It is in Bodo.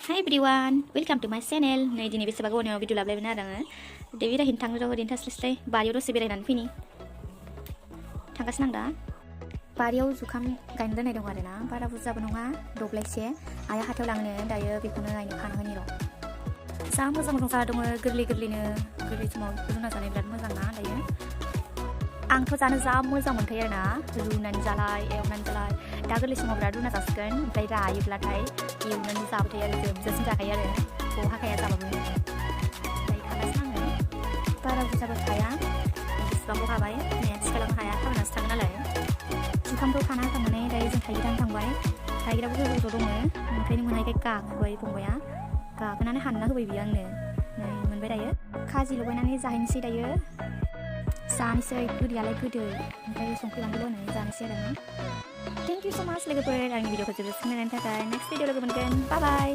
Hi everyone, welcome to my channel. Nay dini beseba gawani video lablai bena adang. Dewi dah hintang jauh dintas selesai. Bariau dosi berai nan fini. Tangkas nang dah. Bariau zukam gain dan edong ada na. Para buza benonga doblai se. Ayah hatau lang ne. Daya bikuna ayu kana hani ro. Sama sama song sada dong gerli ne. Gerli cuma runa sana berat mazang na daya. Ang tu sana zam mazang mentai na. Runa jalai, ewan jalai. Dah gerli semua berat runa taskan. Play rai belatai. Iunan di sahabat ya lezat bisa sih kaya deh, oh kaya sahabat gue. Baik kalah sana, para sahabat kaya, sebab gue kabai, nih sekarang kaya kau nas tangan lah ya. Jukam tuh kana tangan nih dari jeng kayu dan tangbai, kayu kita bukan butuh dong ya, mungkin ini menai kayak kak, gue punggu ya, kak kenapa hana gue biang nih, nih menbeda ya, kaji lo gue nani zahin sih dah ya, sani sih itu dia lagi deh, kayak songkul anglo nih zahin sih dah. Thank you so much lagi per video ko. Next video lagi bye bye.